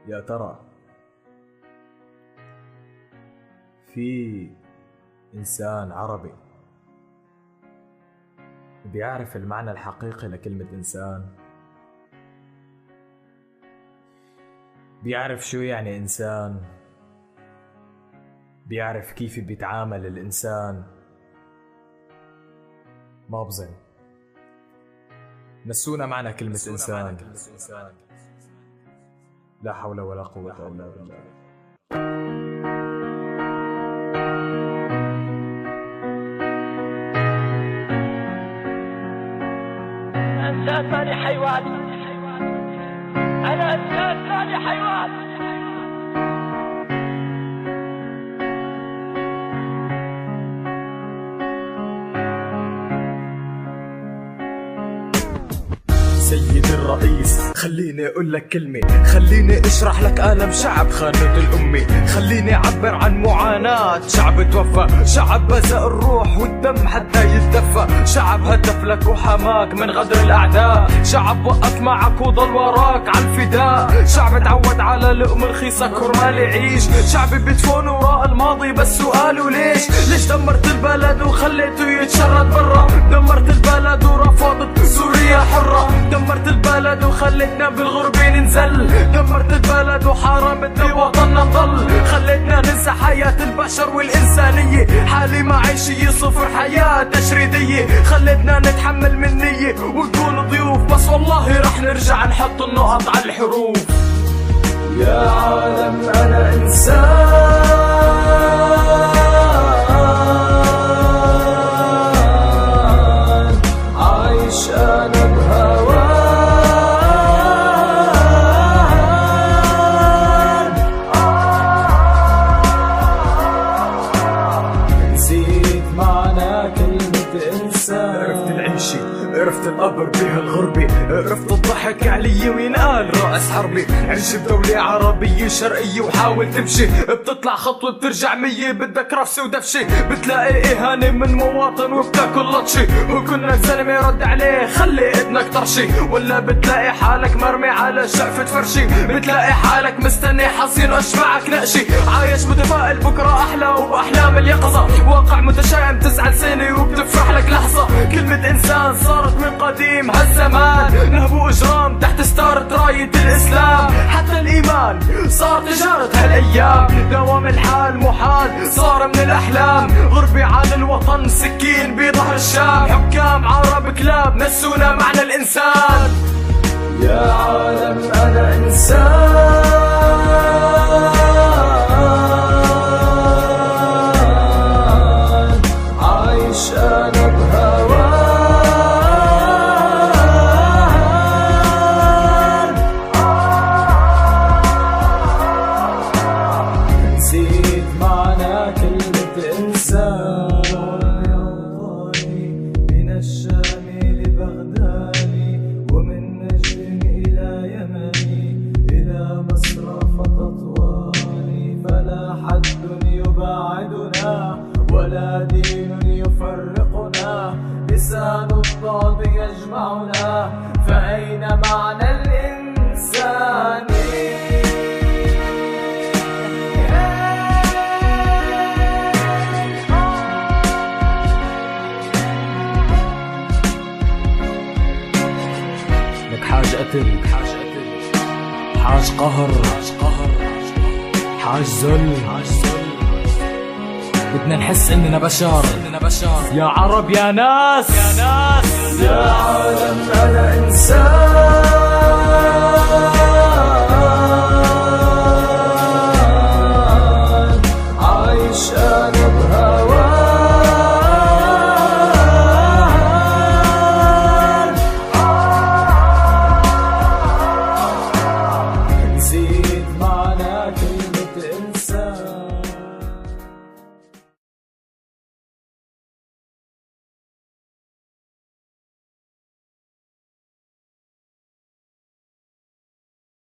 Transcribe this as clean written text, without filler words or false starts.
يا ترى في إنسان عربي بيعرف المعنى الحقيقي لكلمة إنسان؟ بيعرف شو يعني إنسان؟ بيعرف كيف بيتعامل الإنسان؟ ما بظن. نسونا معنى كلمة إنسان. لا حول ولا قوة إلا بالله. إنسان ثاني حيوان. أنا إنسان ثاني حيوان. سيد الرئيس خليني اقول لك كلمة، خليني اشرح لك ألم شعب خانته الأمي، خليني اعبر عن معاناة شعب توفى، شعب بذل الروح والدم حتى يتدفى، شعب هتف لك وحماك من غدر الأعداء، شعب وقف معك وضل وراك عالفداء، شعب تعود على لقمة رخيصة كرمال يعيش، شعب بيدفن وراء الماضي بس سؤاله ليش دمرت البلد وخليته يتشرد برا، دمرت البلد ورفضت سوريا حرة، دمرت البلد وخلتنا بالغربة ننزل، دمرت البلد وحرمتنا بوطننا نضل، خلتنا ننسى حياة البشر والإنسانية، حالي معيشية صفر حياة تشريدية، خلتنا نتحمل من نية ونكون ضيوف، بس والله رح نرجع نحط النقط على الحروف. يا عالم أنا إنسان عايش أنا بهوان، نسيت معنى كلمة إنسان، عرفت العيشة عرفت القبر بها الغربة، عرفت الضحك علي وينقال رأس حربي، عيش بدولة عربية شرقية وحاول تمشي، بتطلع خطوة بترجع 100، بدك رفسة ودفشة، بتلاقي إهانة من مواطن وبتاكل لطشة، وكنا زلمة رد عليه خلي إذنك طرشي، ولا بتلاقي حالك مرمي على شقفة فرشي، بتلاقي حالك مستني حصين وأشبعك نقشي، عايش متفائل بكرة أحلى وبأحلام اليقظة، واقع متشائم تزعل سنة وبتفرح لك لحظة، كلمة إنسان صارت من قديم هالزمان، نهب وإجرام تحت ستارة راية الإسلام، حتى الإيمان صار تجارة هالأيام، دوام الحال محال صار من الأحلام، غربة على الوطن سكين بظهر الشام، حكام عرب كلاب نسونا معنى الإنسان. يا عالم أنا إنسان عايش أنا بهوان، نسيت معنى كلمة إنسان، ينطاني من الشام لبغداد ومن نجد إلى يمني إلى مصرف تطواني، فلا حد يباعدنا ولا دين يفرقنا، لسان الضاد يجمعنا، فأين معنى الإنسان؟ لك حاج قتل، حاج قهر، حاج ذل، بدنا نحس اننا بشر، يا عرب يا ناس، يا عالم انا انسان